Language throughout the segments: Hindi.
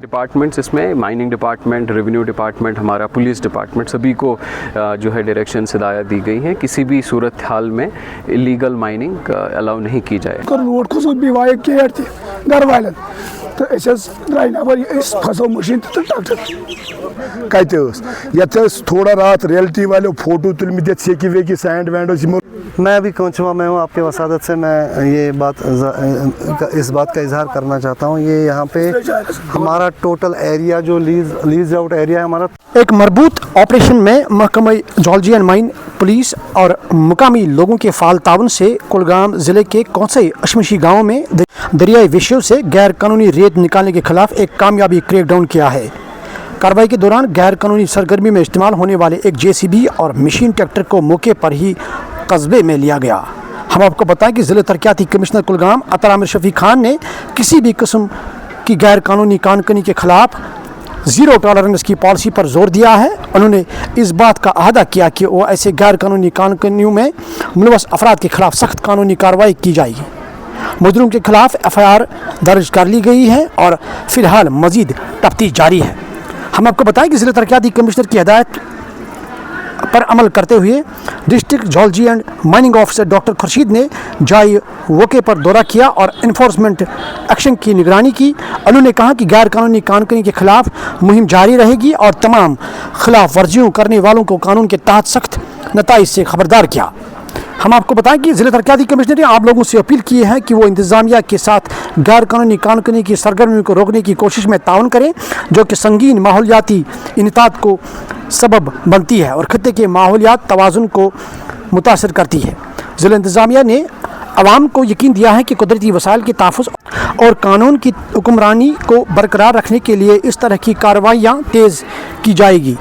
डिपार्टमेंट्स इसमें माइनिंग डिपार्टमेंट, रेवेन्यू डिपार्टमेंट, हमारा पुलिस डिपार्टमेंट, सभी को जो है डायरेक्शन हिदायत दी गई है किसी भी सूरत हाल में इलीगल माइनिंग अलाउ नहीं की जाए। रोड खसो बिवाइक केयर थी घर वाले तो द्राय नबर फसो मशीन तो ट्रैक्टर कत थोड़ा रात रियल्टी वालों फोटो तुलमित सेकी वेकी सैंड वैंड। मैं अभी कोचवा में हूँ, आपके वसादत से मैं ये बात इस बात का इजहार करना चाहता हूँ। ये यहाँ पे हमारा टोटल एरिया जो लीज आउट एरिया है हमारा। एक मरबूत ऑपरेशन में महकमा जॉलजी एंड माइन पुलिस और मुकामी लोगों के फाल ताउन से कुलगाम ज़िले के कौंसई अशमशी गाँव में दरियाई विषयों से गैर कानूनी रेत निकालने के खिलाफ एक कामयाबी क्रैकडाउन किया है। कार्रवाई के दौरान गैर कानूनी सरगर्मी में इस्तेमाल होने वाले एक जेसीबी और मशीन ट्रैक्टर को मौके पर ही कस्बे में लिया गया। हम आपको बताएं कि ज़िले तरक्याती कमिश्नर कुलगाम अतर आमिर शफीक खान ने किसी भी किस्म की गैर कानूनी कानूनी के खिलाफ ज़ीरो टॉलरेंस की पॉलिसी पर जोर दिया है। उन्होंने इस बात का अहदा किया कि वो ऐसे गैर कानूनी कानूनियों में मुलवस अफराद के खिलाफ सख्त कानूनी कार्रवाई की जाएगी। मुजरिम के खिलाफ एफआईआर दर्ज कर ली गई है और फिलहाल मजीद तफ्तीश जारी है। हम आपको बताएं कि ज़िला तरक्याती कमिश्नर की हिदायत पर अमल करते हुए district geology and mining officer doctor Khurshid ने जाई वोके पर दौरा किया और इन्फोर्समेंट एक्शन की निगरानी की। उन्होंने कहा कि गैर कानूनी कानूनी के खिलाफ मुहिम जारी रहेगी और तमाम खिलाफ वर्जियों करने वालों को कानून के तहत सख्त नताइज से खबरदार किया। हम आपको बताएं कि ज़िला तरक्याती कमिश्नर ने आप लोगों से अपील की है कि वो इंतज़ामिया के साथ गैर कानूनी की सरगर्मियों को रोकने की कोशिश में ताउन करें, जो कि संगीन माहौलियाती इनताद को सबब बनती है और खत्ते के माहौलियात तवाज़ुन को मुतासर करती है। ज़िला इंतज़ामिया ने अवाम को यकीन दिया है कि कुदरती वसाइल के तहफ़्फ़ुज़ और कानून की हुक्मरानी को बरकरार रखने के लिए इस तरह की कार्रवाइयाँ तेज़ की जाएगी।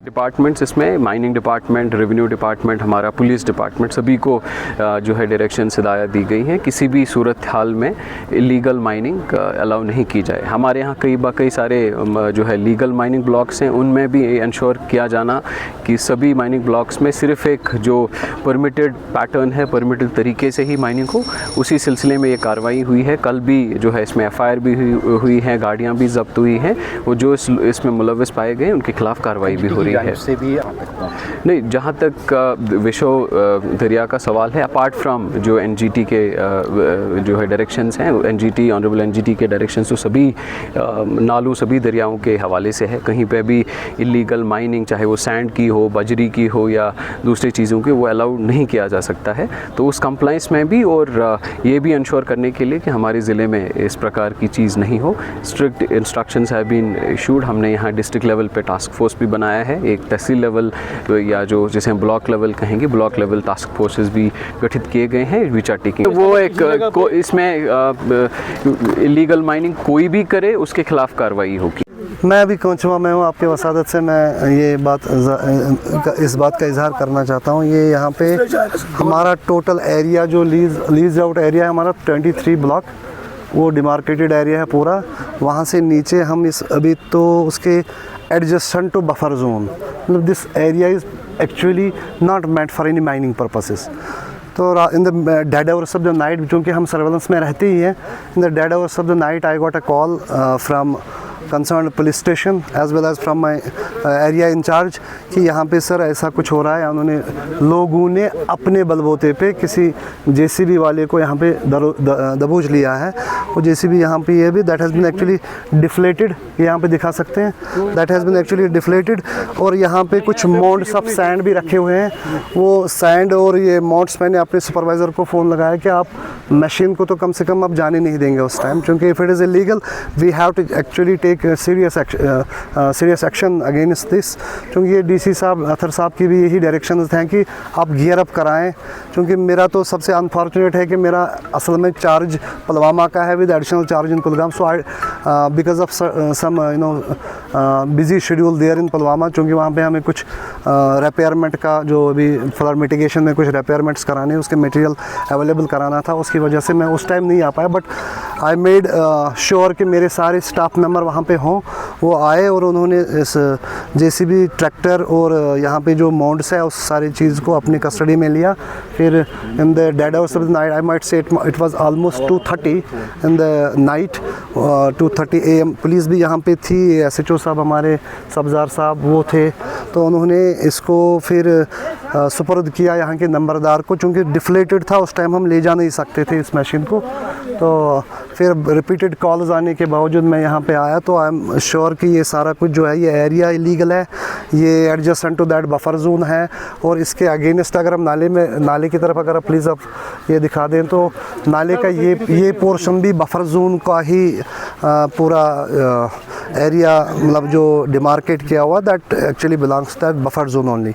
डिपार्टमेंट्स इसमें माइनिंग डिपार्टमेंट, रेवेन्यू डिपार्टमेंट, हमारा पुलिस डिपार्टमेंट, सभी को जो है डायरेक्शन हिदायत दी गई है किसी भी सूरत हाल में इलीगल माइनिंग अलाउ नहीं की जाए। हमारे यहाँ कई सारे जो है लीगल माइनिंग ब्लॉक्स हैं, उनमें भी इंश्योर किया जाना कि सभी माइनिंग ब्लॉक्स में सिर्फ एक जो परमिटेड पैटर्न है, परमिटेड तरीके से ही माइनिंग हो। उसी सिलसिले में ये कार्रवाई हुई है। कल भी जो है इसमें एफआईआर भी हुई है, गाड़ियाँ भी जब्त हुई हैं। वो जो इसमें मुलव्वस पाए गए उनके खिलाफ कार्रवाई भी हो रही है। से भी नहीं, जहाँ तक विशो दरिया का सवाल है, अपार्ट फ्रॉम जो एनजीटी के जो है डायरेक्शंस हैं, एनजीटी ऑनरेबल एनजीटी के डायरेक्शंस तो सभी नालों, सभी दरियाओं के हवाले से है। कहीं पे भी इलीगल माइनिंग, चाहे वो सैंड की हो, बजरी की हो या दूसरी चीज़ों की, वो अलाउ नहीं किया जा सकता है। तो उस कंप्लाइंस में भी और ये भी इंश्योर करने के लिए कि हमारे ज़िले में इस प्रकार की चीज़ नहीं हो, strict instructions have been issued. हमने यहाँ डिस्ट्रिक्ट लेवल पे टास्क फोर्स भी बनाया है, एक तहसील लेवल या जो जिसे हम ब्लॉक लेवल कहेंगे, ब्लॉक लेवल टास्क फोर्सेस भी गठित किए गए हैं, विच आर टेकिंग। वो एक इसमें इलीगल माइनिंग कोई भी करे उसके खिलाफ कार्रवाई होगी। मैं अभी कोचवा में हूँ, आपके वसादत से मैं ये बात इस बात का इजहार करना चाहता हूँ। ये यहाँ पे हमारा टोटल एरिया जो लीज आउट एरिया है हमारा 23 ब्लॉक, वो डिमार्केटेड एरिया है पूरा। वहाँ से नीचे हम अभी तो उसके एडजस्टेंट टू बफर जोन, मतलब this area is actually not meant for any mining purposes. तो in the dead hours of the night, क्योंकि हम सर्वेलेंस में रहते ही हैं, in the dead hours of the night I got a call from concern police station as well as from my area in-charge कि यहाँ पे सर ऐसा कुछ हो रहा है। उन्होंने लोगों ने अपने बलबूते पे किसी जेसीबी वाले को यहाँ पे दबोच लिया है। वो जेसीबी यहाँ पे ये भी that has been actually deflated, यहाँ पे दिखा सकते हैं, that has been actually deflated. और यहाँ पे कुछ मोड्स ऑफ सैंड भी रखे हुए हैं। वो सैंड और ये मोड्स, मैंने अपने सुपरवाइज़र को फ़ोन लगाया कि आप मशीन को तो कम से कम आप जाने नहीं देंगे उस टाइम, क्योंकि if it is illegal we have to actually take serious action against this. क्योंकि ये डीसी साहब, अथर साहब की भी यही डायरेक्शंस हैं कि आप गियर अप कराएं। क्योंकि मेरा तो सबसे अनफॉर्चुनेट है कि मेरा असल में चार्ज पुलवामा का है with additional charge in Kulgam. So I because of some busy schedule there in Pulwama, क्योंकि वहाँ पे हमें कुछ रिपेयरमेंट का, जो अभी फ्लड मिटिगेशन में कुछ रिपेयरमेंट्स कराने, उसके मटेरियल अवेलेबल कराना था, उसकी वजह से मैं उस टाइम नहीं आ पाया। बट आई मेड श्योर कि मेरे सारे स्टाफ मेंबर वहाँ पे हों वो आए और उन्होंने इस जेसीबी ट्रैक्टर और यहाँ पे जो माउंट्स है उस सारी चीज़ को अपनी कस्टडी में लिया। फिर इन the dead hours of the night, I might say it was almost 2:30 in the night, 2:30 AM। Police भी यहाँ पे थी, SHO साहब हमारे सब्ज़ार साहब वो थे, तो उन्होंने इसको फिर सुपुर्द किया यहाँ के नंबरदार को, चूँकि डिफ्लेटेड था उस टाइम, हम ले जा नहीं सकते थे इस मशीन को। तो फिर रिपीटेड कॉल्स आने के बावजूद मैं यहाँ पे आया, तो आई एम श्योर कि ये सारा कुछ जो है ये एरिया इलीगल है, ये adjacent to that buffer zone है। और इसके अगेंस्ट अगर हम नाले की तरफ अगर आप प्लीज़ आप ये दिखा दें, तो नाले का ये पोर्शन भी बफर जोन का ही पूरा एरिया मतलब जो डिमार्केट किया हुआ, that actually belongs to that buffer zone only.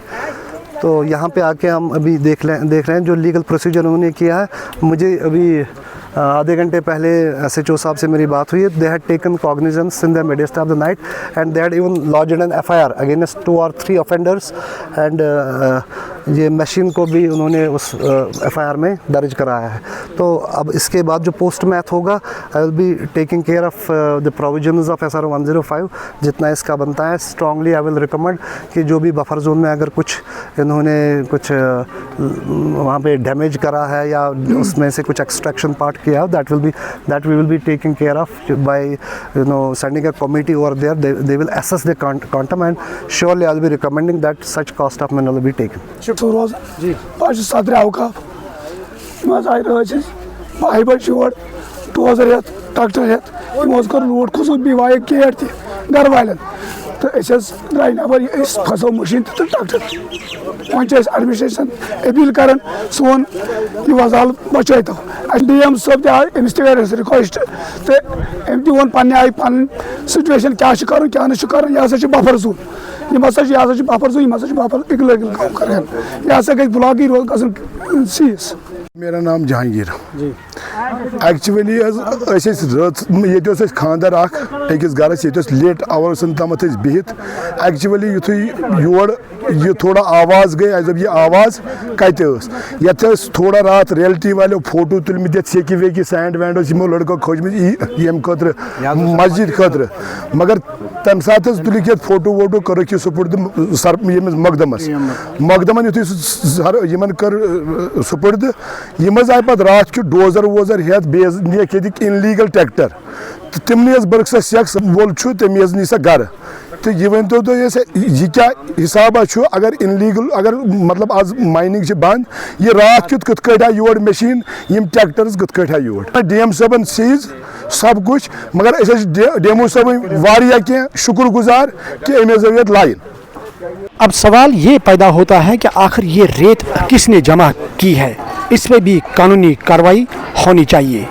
तो यहाँ पे आके हम अभी देख रहे हैं जो लीगल प्रोसीजर उन्होंने किया है। मुझे अभी आधे घंटे पहले SHO साहब से मेरी बात हुई है। They had taken cognizance in the midst of the night and they had even lodged an FIR अगेंस्ट 2 or 3 ऑफेंडर्स एंड ये मशीन को भी उन्होंने उस FIR में दर्ज कराया है। तो अब इसके बाद जो पोस्ट मैथ होगा, I will be taking care of the provisions of SRO 105 जितना इसका बनता है। स्ट्रांगली आई विल रिकमेंड कि जो भी बफर जोन में अगर कुछ इन्होंने कुछ वहाँ पे डैमेज करा है या उसमें से कुछ एक्सट्रैक्शन पार्ट किया, that we will be taking care of by sending a committee over there. They will assess the quantum and surely I'll be recommending that such cost of manure will be taken. रोज पाँच सदर अवकाफ आई रही बाई बज योर डोजर हेत ट्रैक्टर हेत कर रोड खसूस बवाए गेट गर वाले तो द्राय नबर फसो मशीन तो ट्रैक्टर वो एडमिनिस्ट्रेशन अपील कर सोन यह वजाल बचो DM साहब तक अमिस रिक्वेस्ट तो अम तोन पे आई पन सिचुएशन क्या कर क्या कर यह हसा बफर जोन यह बफर जोन यह बफर इगल काम कर यह हसा गई ब्लॉक ही गन सीज। मेरा नाम जहांगीर एक्चुअली ये खानदार अकिस गरस ये लेट आवर्सन तम बिहित एक्चुअली युथु योर ये थोड़ा आवाज़ गई जब ये आवाज़ कत थोड़ा रात रियल्टी वालों फोटो तुलमित सेकी वेकी सैंड वैंड यमो लड़कों खोजम यम खतर मस्जिद खतर मगर तम सात तुलिक फोटो वोटो कर सुपुर्द सर मकदमस मकदमन युन कर सुपुर्द यम आए पे रात कि डोजर वोजर हेत बेक इनलीगल ट्रैक्टर तो तम बर्क सेक्स वोल तम नी सा गर तो यह वन तो यह क्या हिसाब अगर इनलीगल अगर मतलब आज माइनिंग बंद यह रात कत कट योर मशीन यम ट्रैक्टर्स कत कट योर DM साहबन सीज सब कुछ मगर DMO साहब वारिया क्या शुक्रगुजार कि अमे जरिए लाइन। अब सवाल ये पैदा होता है कि आखिर ये रेत किसने जमा की है, इस पर भी कानूनी कार्रवाई होनी चाहिए।